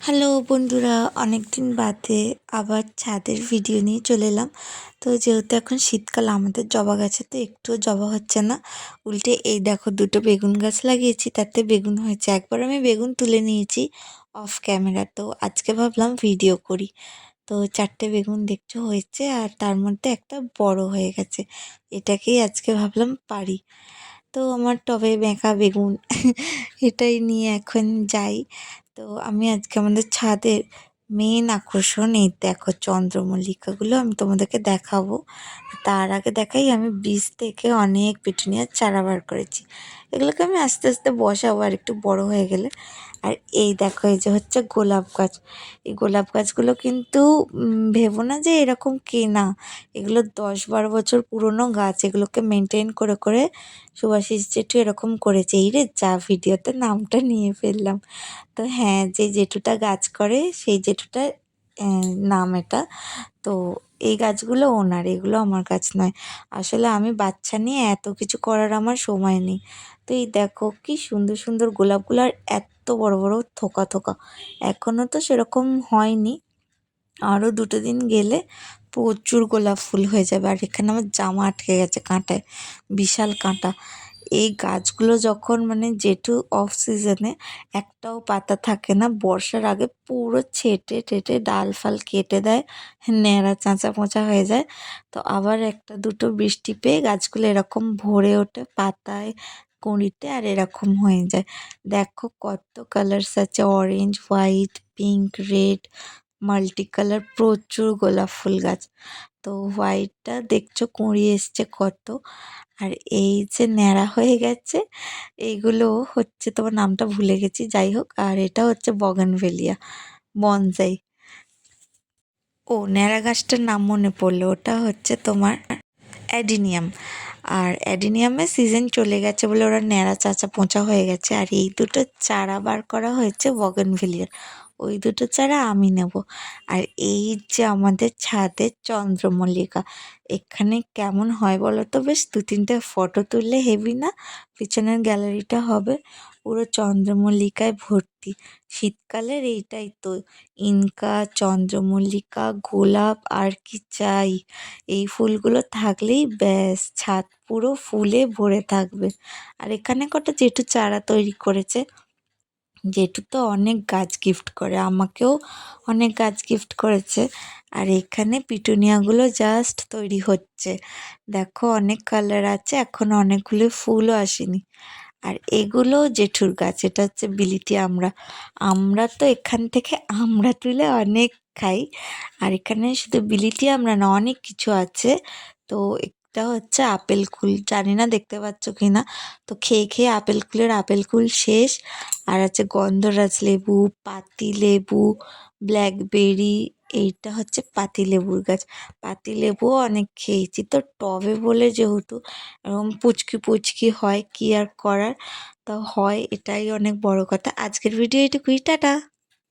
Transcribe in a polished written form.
Hello বন্ধুরা, অনেক দিন বাদে আবার ছাদের ভিডিও নিয়ে চলে এলাম। তো যেহেতু এখন শীতকাল, আমাদের জবা গাছে তো একটুও জবা হচ্ছে না। উল্টে এই দেখো, দুটো বেগুন গাছ লাগিয়েছি, তাতে বেগুন হয়েছে। একবার আমি বেগুন তুলে নিয়েছি অফ ক্যামেরা, তো আজকে ভাবলাম ভিডিও করি। তো 4টে বেগুন দেখছো হয়েছে, আর তার মধ্যে একটা বড় হয়ে গেছে। এটাকেই আজকে ভাবলাম পারি। তো আমার টবে বেঁকা বেগুন এটাই নিয়ে এখন যাই। তো আমি আজকে আমাদের ছাদের মেন আকর্ষণ এই দেখো চন্দ্রমল্লিকাগুলো আমি তোমাদেরকে দেখাবো। তার আগে দেখাই, আমি বীজ থেকে অনেক পিটুনিয়ার চারা বার করেছি। এগুলোকে আমি আস্তে আস্তে বসাবো আর একটু বড় হয়ে গেলে। আর এই দেখো, এই যে হচ্ছে গোলাপ গাছ। এই গোলাপ গাছগুলো কিন্তু ভেবো না যে এরকম কেনা। এগুলো 10-12 বছর পুরনো গাছ। এগুলোকে মেনটেন করে করে সুভাষিস জেঠু এরকম করেছে। এই রে যা, ভিডিওতে নামটা নিয়ে ফেললাম। তো হ্যাঁ, যে জেঠুটা গাছ করে সেই জেঠুটার নাম এটা। তো এই গাছগুলো ওনার, এগুলো আমার গাছ নয়। আসলে আমি বাচ্চা নিয়ে এত কিছু করার আমার সময় নেই। তো এই দেখো কি সুন্দর সুন্দর গোলাপগুলো, আর এত বড় বড় থোকা থোকা। এখনও তো সেরকম হয়নি, আরও 2টো দিন গেলে প্রচুর গোলাপ ফুল হয়ে যাবে। আর এখানে আমার জামা আটকে গেছে কাঁটায়, বিশাল কাঁটা। এই গাছগুলো যখন মানে জেঠু অফ সিজনে একটাও পাতা থাকে না, বর্ষার আগে পুরো ছেটে টেটে ডাল ফাল কেটে দেয়, ন্যাড়া চাঁচা মোচা হয়ে যায়। তো আবার একটা দুটো বৃষ্টি পেয়ে গাছগুলো এরকম ভরে ওঠে পাতায়, কুঁড়িতে, আর এরকম হয়ে যায়। দেখো কত কালার্স আছে, orange, white, pink, red, multi colour, প্রচুর গোলাপ ফুল গাছ। তো হোয়াইটটা দেখছো কুঁড়ি এসছে কত। আর এই যে ন্যাড়া হয়ে গেছে, এইগুলো হচ্ছে, তোমার নামটা ভুলে গেছি, যাই হোক। আর এটা হচ্ছে বগানভেলিয়া বনসাই। ও, ন্যাড়া গাছটার নাম মনে পড়লো, ওটা হচ্ছে তোমার অ্যাডিনিয়াম। আর অ্যাডিনিয়ামের সিজন চলে গেছে বলে ওরা ন্যাড়া চাচা পোঁচা হয়ে গেছে। আর এই দুটো চারা বার করা হয়েছে বগনভেলিয়ার, ওই দুটো চারা আমি নেব। আর এই যে আমাদের ছাদের চন্দ্রমল্লিকা, এখানে কেমন হয় বলো তো? বেশ 2-3টে ফটো তুললে হেভি না? পিছনের গ্যালারিটা হবে পুরো চন্দ্রমল্লিকায় ভর্তি। শীতকালের এইটাই তো, ইনকা, চন্দ্রমল্লিকা, গোলাপ, আর কি চাই? এই ফুলগুলো থাকলেই ব্যাস, ছাদ পুরো ফুলে ভরে থাকবে। আর এখানে কটা জেঠু চারা তৈরি করেছে। জেঠু তো অনেক গাছ গিফট করে, আমাকেও অনেক গাছ গিফট করেছে। আর এখানে পিটুনিয়াগুলো জাস্ট তৈরি হচ্ছে। দেখো অনেক কালার আছে, এখনো অনেকগুলো ফুলও আসেনি। আর এগুলো জেঠুর গাছ, এটা হচ্ছে বিলিতি আমরা। আমরা তো এখান থেকে আমরা তুলে অনেক খাই। আর এখানে শুধু বিলিতি আমরা না, অনেক কিছু আছে। তো এটা হচ্ছে আপেল কুল, জানি না দেখতে পাচ্ছ কি না। তো খেয়ে খেয়ে আপেল কুলের আপেল কুল শেষ। আর আছে গন্ধরাজ লেবু, পাতি লেবু, ব্ল্যাকবেরি। এইটা হচ্ছে পাতি লেবুর গাছ। পাতি লেবুও অনেক খেয়েছি। তো টবে বলে যেহেতু এরকম পুচকি পুচকি হয়, কি আর করার। তা হয়, এটাই অনেক বড় কথা। আজকের ভিডিও এটুকুই, টাটা।